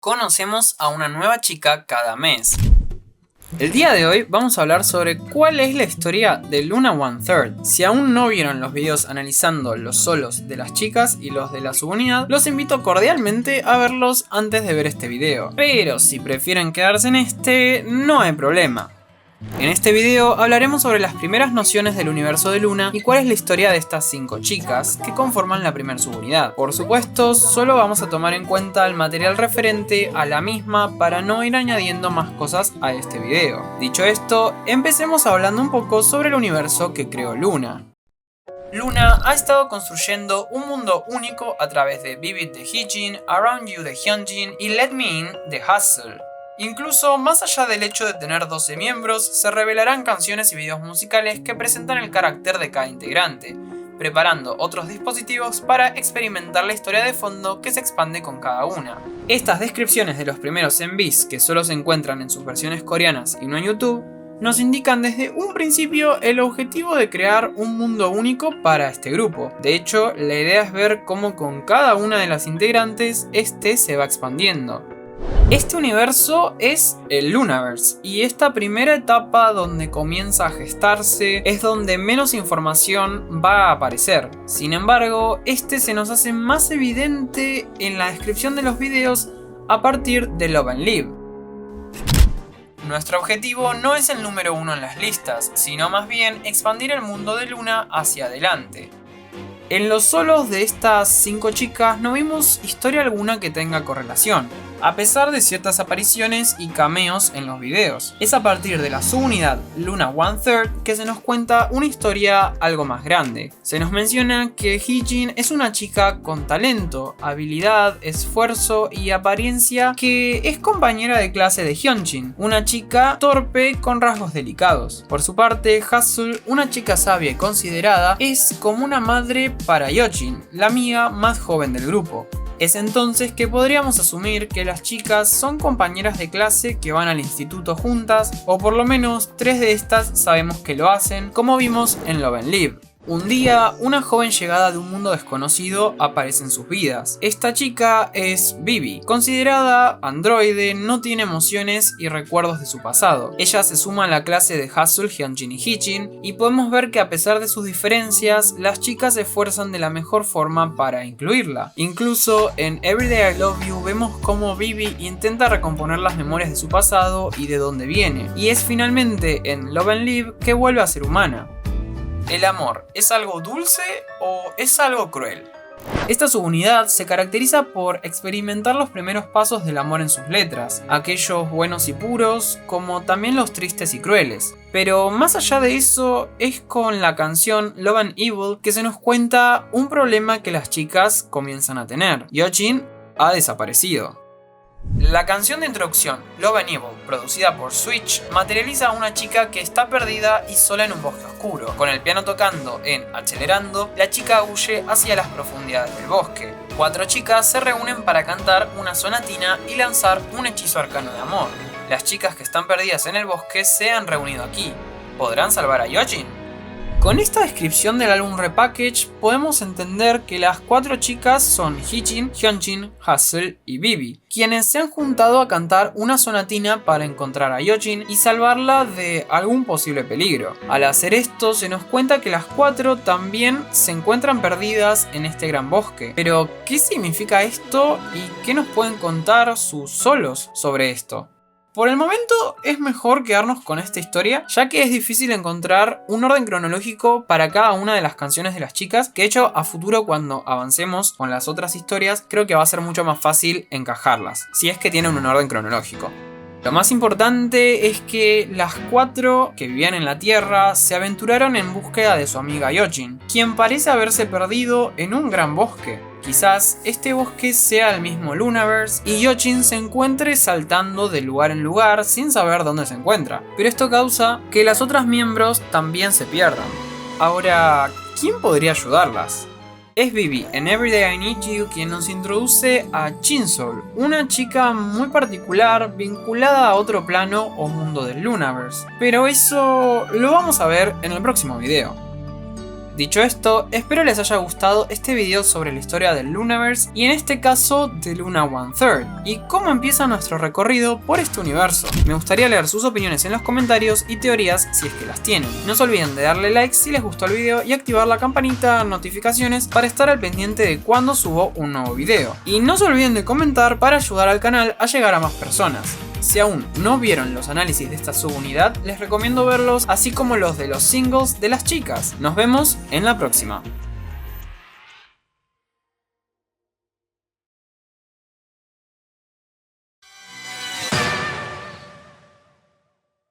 Conocemos a una nueva chica cada mes. El día de hoy vamos a hablar sobre cuál es la historia de Luna One Third. Si aún no vieron los videos analizando los solos de las chicas y los de la subunidad, los invito cordialmente a verlos antes de ver este video. Pero si prefieren quedarse en este, no hay problema. En este video hablaremos sobre las primeras nociones del universo de Luna y cuál es la historia de estas 5 chicas que conforman la primera subunidad. Por supuesto, solo vamos a tomar en cuenta el material referente a la misma para no ir añadiendo más cosas a este video. Dicho esto, empecemos hablando un poco sobre el universo que creó Luna. Luna ha estado construyendo un mundo único a través de Vivid de Heejin, Around You de Hyunjin y Let Me In de Hustle. Incluso más allá del hecho de tener 12 miembros, se revelarán canciones y videos musicales que presentan el carácter de cada integrante, preparando otros dispositivos para experimentar la historia de fondo que se expande con cada una. Estas descripciones de los primeros MVs, que solo se encuentran en sus versiones coreanas y no en YouTube, nos indican desde un principio el objetivo de crear un mundo único para este grupo. De hecho, la idea es ver cómo con cada una de las integrantes este se va expandiendo. Este universo es el Lunaverse, y esta primera etapa donde comienza a gestarse es donde menos información va a aparecer. Sin embargo, este se nos hace más evidente en la descripción de los videos a partir de Love and Live. Nuestro objetivo no es el número 1 en las listas, sino más bien expandir el mundo de Luna hacia adelante. En los solos de estas 5 chicas no vimos historia alguna que tenga correlación, a pesar de ciertas apariciones y cameos en los videos. Es a partir de la subunidad Luna One Third que se nos cuenta una historia algo más grande. Se nos menciona que Heejin es una chica con talento, habilidad, esfuerzo y apariencia que es compañera de clase de Hyunjin, una chica torpe con rasgos delicados. Por su parte, Hustle, una chica sabia y considerada, es como una madre para Yeojin, la amiga más joven del grupo. Es entonces que podríamos asumir que las chicas son compañeras de clase que van al instituto juntas, o por lo menos 3 de estas sabemos que lo hacen, como vimos en Love and Live. Un día, una joven llegada de un mundo desconocido aparece en sus vidas. Esta chica es Vivi. Considerada androide, no tiene emociones y recuerdos de su pasado. Ella se suma a la clase de Hustle, Hyunjin y Heejin, y podemos ver que a pesar de sus diferencias, las chicas se esfuerzan de la mejor forma para incluirla. Incluso en Everyday I Love You vemos cómo Vivi intenta recomponer las memorias de su pasado y de dónde viene. Y es finalmente en Love and Live que vuelve a ser humana. ¿El amor es algo dulce o es algo cruel? Esta subunidad se caracteriza por experimentar los primeros pasos del amor en sus letras, aquellos buenos y puros, como también los tristes y crueles. Pero más allá de eso, es con la canción Love and Evil que se nos cuenta un problema que las chicas comienzan a tener. Yeojin ha desaparecido. La canción de introducción, Love and Evil, producida por Switch, materializa a una chica que está perdida y sola en un bosque oscuro. Con el piano tocando en Acelerando, la chica huye hacia las profundidades del bosque. 4 chicas se reúnen para cantar una sonatina y lanzar un hechizo arcano de amor. Las chicas que están perdidas en el bosque se han reunido aquí. ¿Podrán salvar a Yeojin? Con esta descripción del álbum Repackage podemos entender que las 4 chicas son Heejin, Hyunjin, Hustle y Vivi, quienes se han juntado a cantar una sonatina para encontrar a Yeojin y salvarla de algún posible peligro. Al hacer esto se nos cuenta que las 4 también se encuentran perdidas en este gran bosque. Pero, ¿qué significa esto y qué nos pueden contar sus solos sobre esto? Por el momento es mejor quedarnos con esta historia, ya que es difícil encontrar un orden cronológico para cada una de las canciones de las chicas, que de hecho a futuro cuando avancemos con las otras historias creo que va a ser mucho más fácil encajarlas, si es que tienen un orden cronológico. Lo más importante es que las 4 que vivían en la Tierra se aventuraron en búsqueda de su amiga Yeojin, quien parece haberse perdido en un gran bosque. Quizás este bosque sea el mismo Lunaverse y Yeojin se encuentre saltando de lugar en lugar sin saber dónde se encuentra, pero esto causa que las otras miembros también se pierdan. Ahora, ¿quién podría ayudarlas? Es Vivi en Everyday I Need You quien nos introduce a Chinsol, una chica muy particular vinculada a otro plano o mundo del Lunaverse, pero eso lo vamos a ver en el próximo video. Dicho esto, espero les haya gustado este video sobre la historia del Lunaverse y en este caso de Luna One Third y cómo empieza nuestro recorrido por este universo. Me gustaría leer sus opiniones en los comentarios y teorías si es que las tienen. No se olviden de darle like si les gustó el video y activar la campanita notificaciones para estar al pendiente de cuando subo un nuevo video. Y no se olviden de comentar para ayudar al canal a llegar a más personas. Si aún no vieron los análisis de esta subunidad, les recomiendo verlos, así como los de los singles de las chicas. Nos vemos en la próxima.